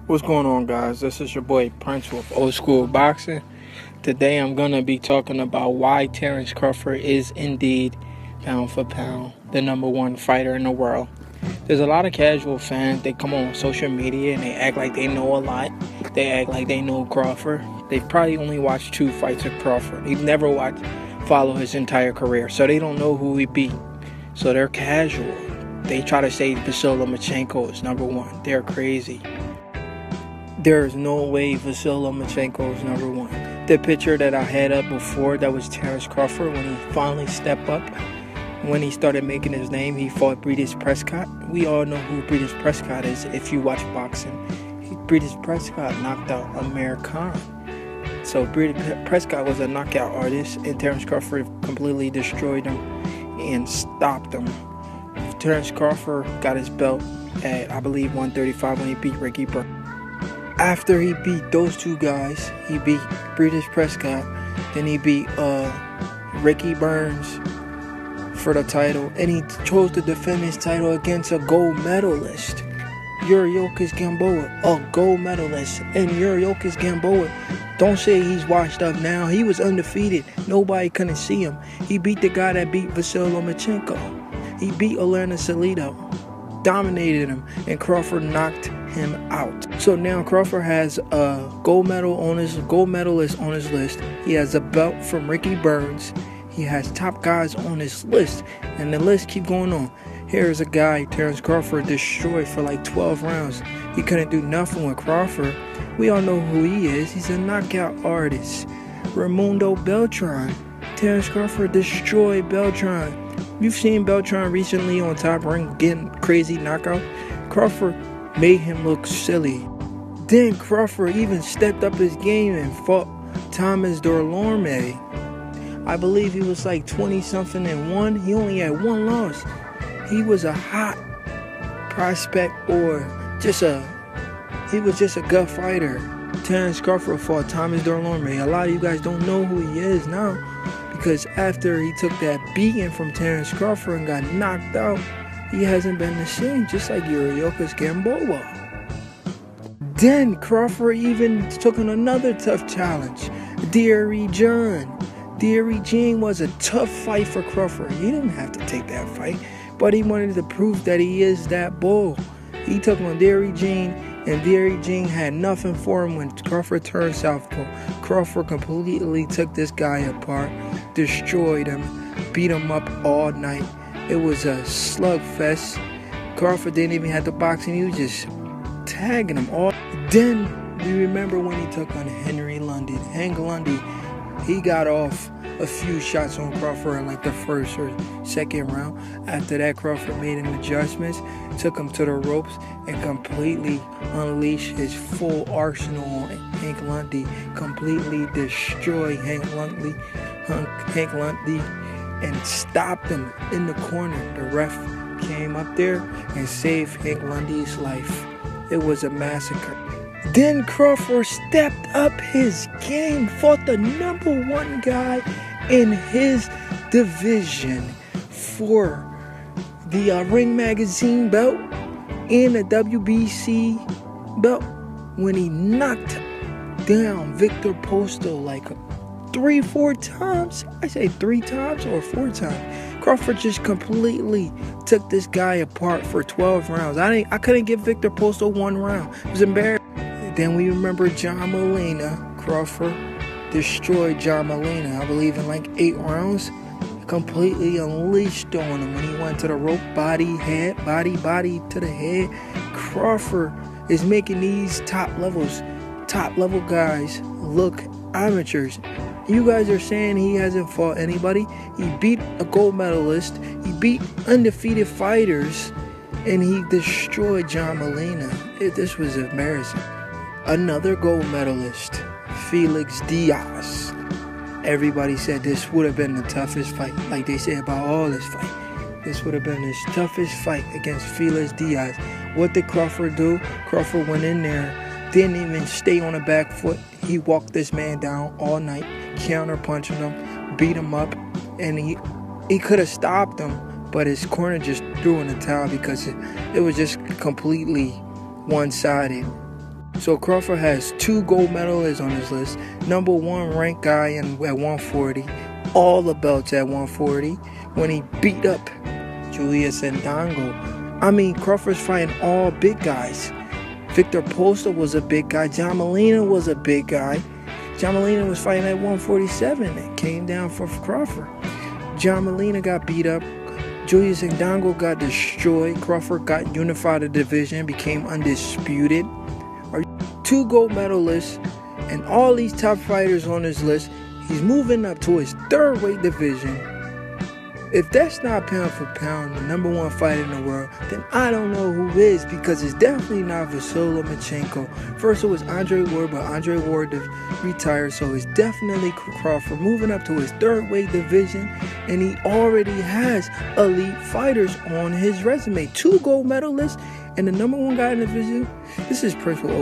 What's going on, guys? This is your boy Prince with Old School Boxing. Today I'm going to be talking about why Terence Crawford is indeed, pound for pound, the #1 fighter in the world. There's a lot of casual fans, they come on social media and they act like they know a lot. They act like they know Crawford. They've probably only watched 2 fights of Crawford. They've never followed his entire career, so they don't know who he beat. So they're casual. They try to say Vasyl Lomachenko is #1. They're crazy. There is no way Vasyl Lomachenko is #1. The picture that I had up before, that was Terence Crawford when he finally stepped up. When he started making his name, he fought Breidis Prescott. We all know who Breidis Prescott is if you watch boxing. Breidis Prescott knocked out Amir Khan. So Breidis Prescott was a knockout artist, and Terence Crawford completely destroyed him and stopped him. Terence Crawford got his belt at, I believe, 135 when he beat Ricky Burns. After he beat those 2 guys, he beat Breidis Prescott, then he beat Ricky Burns for the title, and he chose to defend his title against a gold medalist, Yuriorkis Gamboa, a gold medalist. And Yuriorkis Gamboa, don't say he's washed up now. He was undefeated. Nobody couldn't see him. He beat the guy that beat Vasyl Lomachenko. He beat Orlando Salido, dominated him, and Crawford knocked him out. So now Crawford has a gold medalist on his list. He has a belt from Ricky Burns. He has top guys on his list, and the list keep going on. Here's a guy Terence Crawford destroyed for like 12 rounds. He couldn't do nothing with Crawford. We all know who he is. He's a knockout artist. Raimundo Beltran. Terence Crawford destroyed Beltran. You've seen Beltran recently on Top Rank getting crazy knockout. Crawford made him look silly. Then Crawford even stepped up his game and fought Thomas Dorlorme. I believe he was like 20-something and 1. He only had 1 loss. He was a hot prospect, or he was just a gut fighter. Terence Crawford fought Thomas Dorlorme. A lot of you guys don't know who he is now, because after he took that beating from Terence Crawford and got knocked out, he hasn't been the same, just like Yuriorkis Gamboa. Then Crawford even took on another tough challenge, Deary John. Deary Jean was a tough fight for Crawford. He didn't have to take that fight, but he wanted to prove that he is that bull. He took on Deary Jean, and Deary Jean had nothing for him when Crawford turned southpaw. Crawford completely took this guy apart, destroyed him, beat him up all night. It was a slugfest. Crawford didn't even have the boxing. He was just tagging him all. Then we remember when he took on Henry Lundy. Hank Lundy, he got off a few shots on Crawford in like the first or second round. After that, Crawford made him adjustments, took him to the ropes, and completely unleashed his full arsenal on Hank Lundy. Completely destroyed Hank Lundy, and stopped him in the corner. The ref came up there and saved Hank Lundy's life. It was a massacre. Then Crawford stepped up his game, fought the #1 guy in his division for the Ring Magazine belt and the WBC belt, when he knocked down Victor Postol like 3-4 times. I say 3 times or 4 times. Crawford just completely took this guy apart for 12 rounds. I couldn't give Victor Postol 1 round. It was embarrassing. Then we remember John Molina. Crawford destroyed John Molina, I believe, in like 8 rounds. Completely unleashed on him when he went to the rope, body to the head. Crawford is making these top level guys look amateurs. You guys are saying he hasn't fought anybody. He beat a gold medalist. He beat undefeated fighters, and he destroyed John Molina. This was embarrassing. Another gold medalist, Felix Diaz. Everybody said this would have been the toughest fight, like they say about all this fight. This would have been his toughest fight against Felix Diaz. What did Crawford do? Crawford went in there, didn't even stay on the back foot. He walked this man down all night, counter-punching him, beat him up, and he could have stopped him, but his corner just threw in the towel because it was just completely one-sided. So Crawford has 2 gold medalists on his list. Number 1 ranked guy at 140. All the belts at 140. When he beat up Julius Ndongo. I mean, Crawford's fighting all big guys. Victor Poster was a big guy. John Molina was a big guy. John Molina was fighting at 147. It came down for Crawford. John Molina got beat up. Julius Ndongo got destroyed. Crawford got unified the division, became undisputed. 2 gold medalists and all these top fighters on his list. He's moving up to his 3rd weight division. If that's not pound for pound the number 1 fighter in the world, then I don't know who is, because it's definitely not Vasily Lomachenko. First it was Andre Ward, but Andre Ward retired, so it's definitely Crawford moving up to his 3rd weight division, and he already has elite fighters on his resume. 2 gold medalists and the number 1 guy in the division. This is Prince with